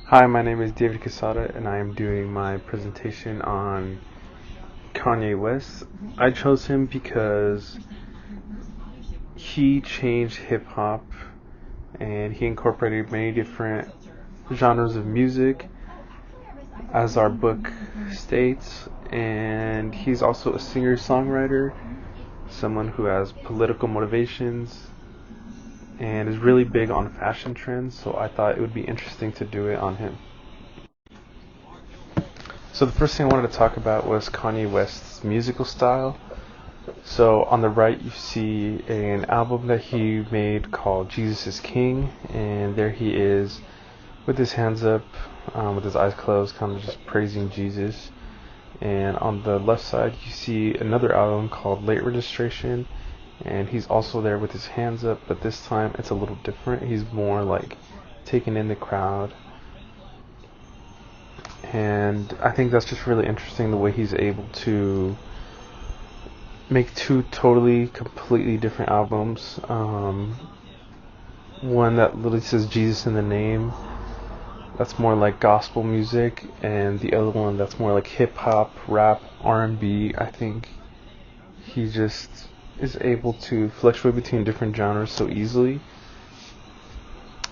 Hi, my name is David Casada, and I am doing my presentation on Kanye West. I chose him because he changed hip hop and he incorporated many different genres of music, as our book states, and he's also a singer-songwriter, someone who has political motivations, and is really big on fashion trends, so I thought it would be interesting to do it on him. So the first thing I wanted to talk about was Kanye West's musical style. So on the right you see an album that he made called Jesus is King, and there he is with his hands up, with his eyes closed, kind of just praising Jesus. And on the left side you see another album called Late Registration, and he's also there with his hands up, but this time it's a little different. He's more like taking in the crowd, and I think that's just really interesting, the way he's able to make two totally, completely different albums. One that literally says Jesus in the name, that's more like gospel music, and the other one that's more like hip hop, rap, R&B. I think he just is able to fluctuate between different genres so easily,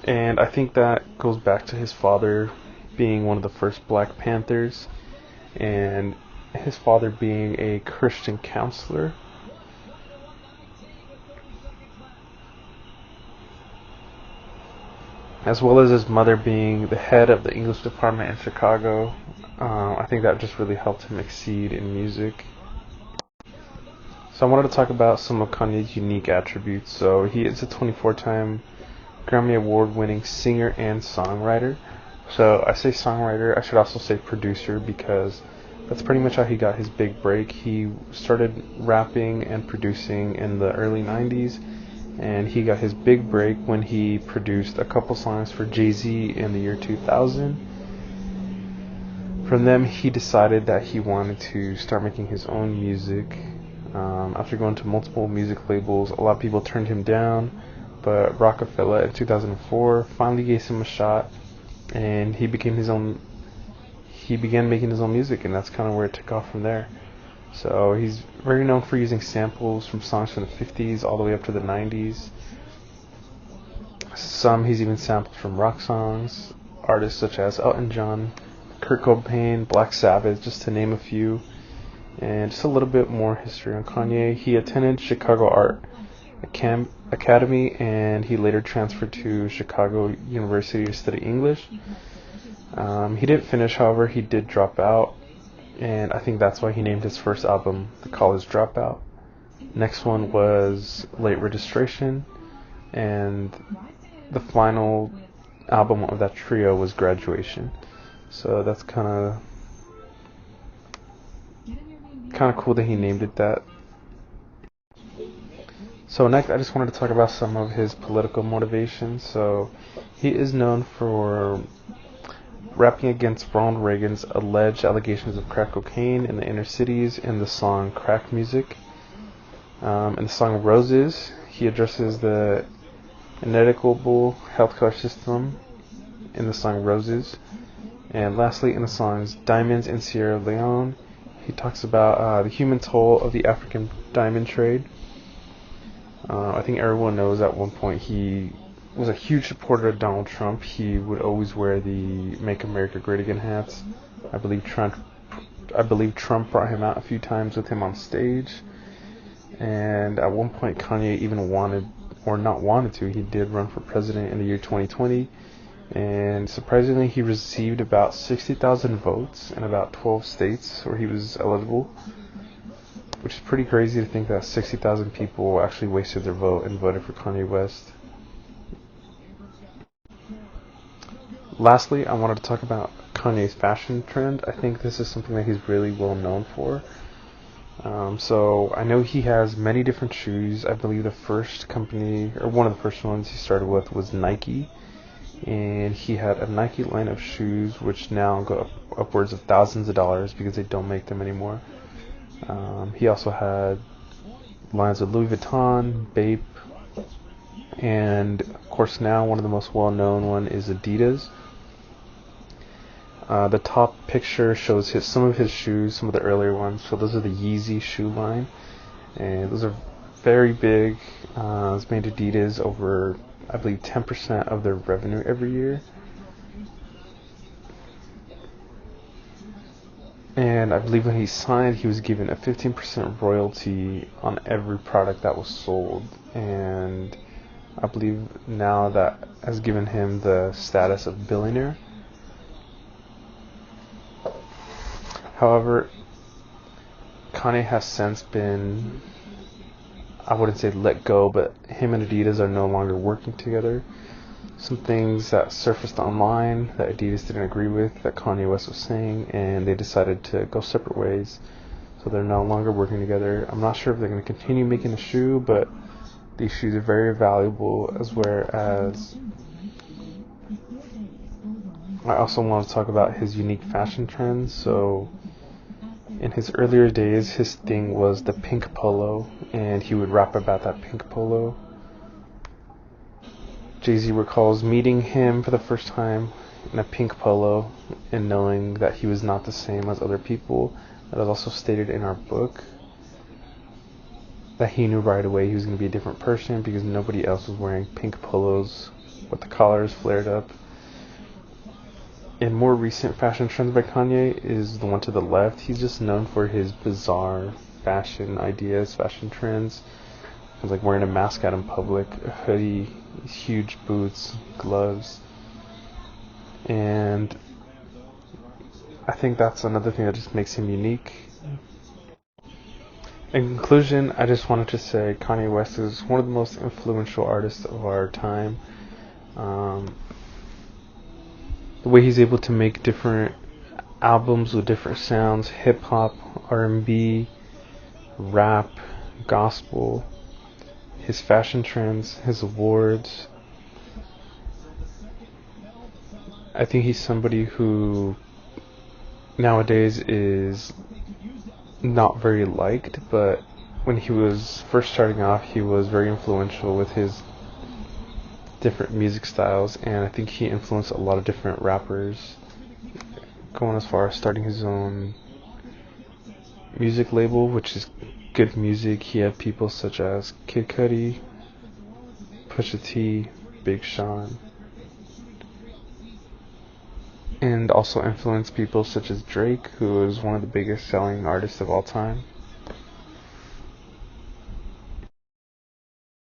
and I think that goes back to his father being one of the first Black Panthers, and his father being a Christian counselor. As well as his mother being the head of the English department in Chicago. I think that just really helped him exceed in music. So I wanted to talk about some of Kanye's unique attributes. So he is a 24-time Grammy Award winning singer and songwriter. So I say songwriter, I should also say producer, because that's pretty much how he got his big break. He started rapping and producing in the early 90s, and he got his big break when he produced a couple songs for Jay-Z in the year 2000. From them, he decided that he wanted to start making his own music. After going to multiple music labels, a lot of people turned him down, but Rockefeller in 2004 finally gave him a shot, and he began making his own music, and that's kind of where it took off from there. So he's very known for using samples from songs from the 50s all the way up to the 90s. Some he's even sampled from rock songs, artists such as Elton John, Kurt Cobain, Black Sabbath, just to name a few. And just a little bit more history on Kanye. He attended Chicago Art Academy, and he later transferred to Chicago University to study English. He didn't finish, however, he did drop out, and I think that's why he named his first album The College Dropout. Next one was Late Registration, and the final album of that trio was Graduation. So that's kind of cool that he named it that. So next, I just wanted to talk about some of his political motivations. So he is known for rapping against Ronald Reagan's alleged allegations of crack cocaine in the inner cities in the song Crack Music. In the song Roses, he addresses the inequitable healthcare system in the song Roses. And lastly, in the songs Diamonds in Sierra Leone, he talks about the human toll of the African diamond trade. I think everyone knows at one point he was a huge supporter of Donald Trump. He would always wear the Make America Great Again hats. I believe Trump brought him out a few times with him on stage. And at one point Kanye even he did run for president in the year 2020. And surprisingly, he received about 60,000 votes in about 12 states where he was eligible, which is pretty crazy to think that 60,000 people actually wasted their vote and voted for Kanye West. Lastly, I wanted to talk about Kanye's fashion trend. I think this is something that he's really well known for. So I know he has many different shoes. I believe the first company, or one of the first ones he started with, was Nike. And he had a Nike line of shoes which now go upwards of thousands of dollars because they don't make them anymore. He also had lines of Louis Vuitton, Bape, and of course now one of the most well-known one is Adidas. The top picture shows some of his shoes, some of the earlier ones. So those are the Yeezy shoe line, and those are very big. It's made Adidas over, I believe, 10% of their revenue every year. And I believe when he signed, he was given a 15% royalty on every product that was sold. And I believe now that has given him the status of billionaire. However, Kanye has since been, I wouldn't say let go, but him and Adidas are no longer working together. Some things that surfaced online that Adidas didn't agree with, that Kanye West was saying, and they decided to go separate ways. So they're no longer working together. I'm not sure if they're going to continue making the shoe, but these shoes are very valuable. Whereas I also want to talk about his unique fashion trends. So in his earlier days, his thing was the pink polo, and he would rap about that pink polo. Jay-Z recalls meeting him for the first time in a pink polo and knowing that he was not the same as other people. That is also stated in our book, that he knew right away he was going to be a different person because nobody else was wearing pink polos with the collars flared up. In more recent fashion trends by Kanye is the one to the left. He's just known for his bizarre fashion ideas, fashion trends. It's like wearing a mask out in public, a hoodie, huge boots, gloves. And I think that's another thing that just makes him unique. In conclusion, I just wanted to say Kanye West is one of the most influential artists of our time. The way he's able to make different albums with different sounds, hip-hop, R&B, rap, gospel, his fashion trends, his awards. I think he's somebody who nowadays is not very liked, but when he was first starting off, he was very influential with his different music styles, and I think he influenced a lot of different rappers, going as far as starting his own music label, which is Good Music. He had people such as Kid Cudi, Pusha T, Big Sean, and also influenced people such as Drake, who is one of the biggest selling artists of all time.